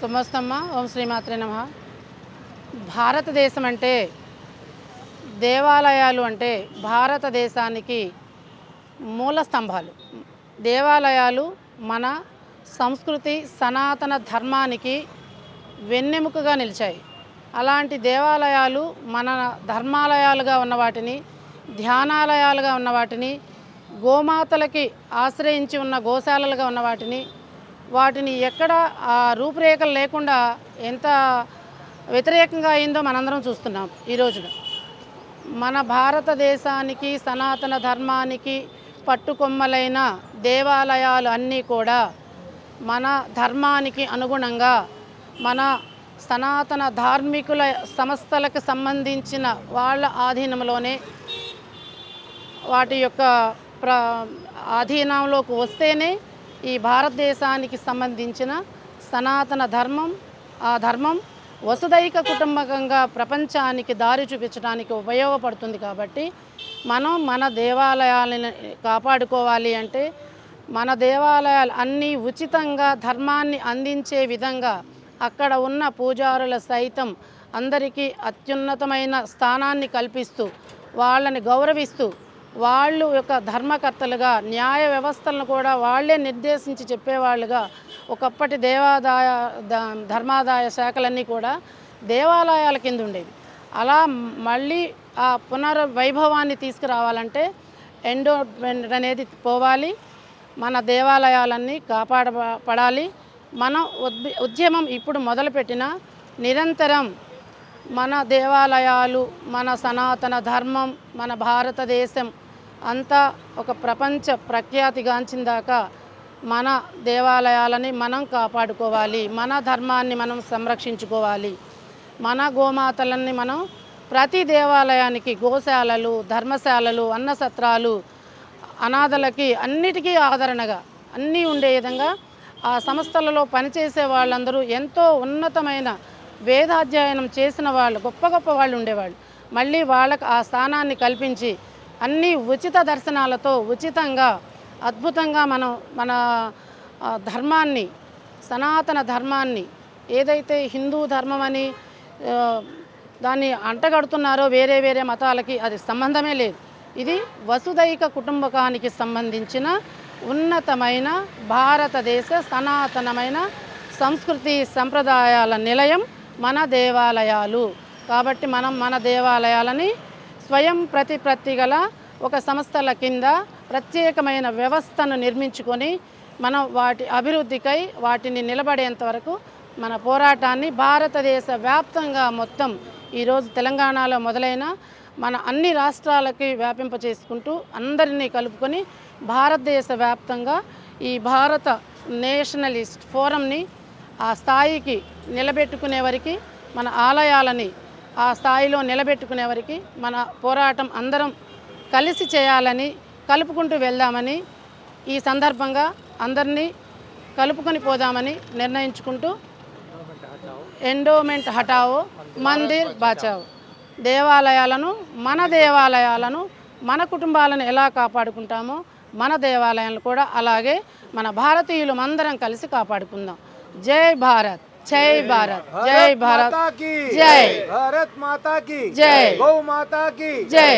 శుభస్తమ్మ. ఓం శ్రీమాత్రే నమః. భారతదేశం అంటే దేవాలయాలు అంటే భారతదేశానికి మూల స్తంభాలు. దేవాలయాలు మన సంస్కృతి సనాతన ధర్మానికి వెన్నెముకగా నిలిచాయి. అలాంటి దేవాలయాలు మన ధర్మాలయాలుగా ఉన్న వాటిని, ధ్యానాలయాలుగా ఉన్న వాటిని, గోమాతలకి ఆశ్రయించి ఉన్న గోశాలలుగా ఉన్న వాటిని ఎక్కడ ఆ రూపురేఖలు లేకుండా ఎంత వ్యతిరేకంగా అయిందో మనందరం చూస్తున్నాం. ఈ రోజున మన భారతదేశానికి సనాతన ధర్మానికి పట్టుకొమ్మలైన దేవాలయాలు అన్నీ కూడా మన ధర్మానికి అనుగుణంగా మన సనాతన ధార్మికుల సంస్థలకు సంబంధించిన వాళ్ళ ఆధీనంలోనే వాటి యొక్క ఆధీనంలోకి వస్తేనే ఈ భారతదేశానికి సంబంధించిన సనాతన ధర్మం, ఆ ధర్మం వసుదైక కుటుంబకంగా ప్రపంచానికి దారి చూపించడానికి ఉపయోగపడుతుంది. కాబట్టి మనం మన దేవాలయాలను కాపాడుకోవాలి అంటే మన దేవాలయాలు అన్నీ ఉచితంగా ధర్మాన్ని అందించే విధంగా అక్కడ ఉన్న పూజారుల సైతం అందరికీ అత్యున్నతమైన స్థానాన్ని కల్పిస్తూ వాళ్ళని గౌరవిస్తూ వాళ్ళు యొక్క ధర్మకర్తలుగా న్యాయ వ్యవస్థలను కూడా వాళ్ళే నిర్దేశించి చెప్పేవాళ్ళుగా ఒకప్పటి ధర్మాదాయ శాఖలన్నీ కూడా దేవాలయాల కింద ఉండేవి. అలా మళ్ళీ ఆ పునర్వైభవాన్ని తీసుకురావాలంటే ఎండోమెంట్ అనేది పోవాలి. మన దేవాలయాలన్నీ కాపాడపడాలి. మనం ఉద్యమం ఇప్పుడు మొదలుపెట్టిన నిరంతరం మన దేవాలయాలు, మన సనాతన ధర్మం, మన భారతదేశం అంతా ఒక ప్రపంచ ప్రఖ్యాతిగాంచిన దాకా మన దేవాలయాలని మనం కాపాడుకోవాలి. మన ధర్మాన్ని మనం సంరక్షించుకోవాలి. మన గోమాతలని మనం ప్రతి దేవాలయానికి గోశాలలు, ధర్మశాలలు, అన్నసత్రాలు, అనాథలకి అన్నిటికీ ఆదరణగా అన్నీ ఉండే విధంగా ఆ సంస్థలలో పనిచేసే వాళ్ళందరూ ఎంతో ఉన్నతమైన వేదాధ్యయనం చేసిన వాళ్ళు, గొప్ప గొప్ప వాళ్ళు ఉండేవాళ్ళు. మళ్ళీ వాళ్ళకు ఆ స్థానాన్ని కల్పించి అన్ని ఉచిత దర్శనాలతో ఉచితంగా అద్భుతంగా మన ధర్మాన్ని, సనాతన ధర్మాన్ని ఏదైతే హిందూ ధర్మం అని దాన్ని అంటగడుతున్నారో వేరే వేరే మతాలకి, అది సంబంధమే లేదు. ఇది వసుదైక కుటుంబకానికి సంబంధించిన ఉన్నతమైన భారతదేశ సనాతనమైన సంస్కృతి సంప్రదాయాల నిలయం మన దేవాలయాలు. కాబట్టి మనం మన దేవాలయాలని స్వయం ప్రతిపత్తి గల ఒక సంస్థల కింద ప్రత్యేకమైన వ్యవస్థను నిర్మించుకొని మనం వాటి అభివృద్ధికై వాటిని నిలబడేంత వరకు మన పోరాటాన్ని భారతదేశ వ్యాప్తంగా మొత్తం ఈరోజు తెలంగాణలో మొదలైన మన అన్ని రాష్ట్రాలకి వ్యాపింపచేసుకుంటూ అందరినీ కలుపుకొని భారతదేశ వ్యాప్తంగా ఈ భారత నేషనలిస్ట్ ఫోరంని ఆ స్థాయికి నిలబెట్టుకునే వరకు, మన ఆలయాలని ఆ స్థాయిలో నిలబెట్టుకునే వరకు మన పోరాటం అందరం కలిసి చేయాలని, కలుపుకుంటూ వెళ్దామని ఈ సందర్భంగా అందరినీ కలుపుకొని పోదామని నిర్ణయించుకుంటూ ఎండోమెంట్ హటావో మందిర్ బచావో, దేవాలయాలను మన కుటుంబాలను ఎలా కాపాడుకుంటామో మన దేవాలయాలను కూడా అలాగే మన భారతీయులు అందరం కలిసి కాపాడుకుందాం. జై భారత్, జై భారత్, జై భారత్, జై భారత్ మాతా కీ జై, గౌ మాతా కీ జై.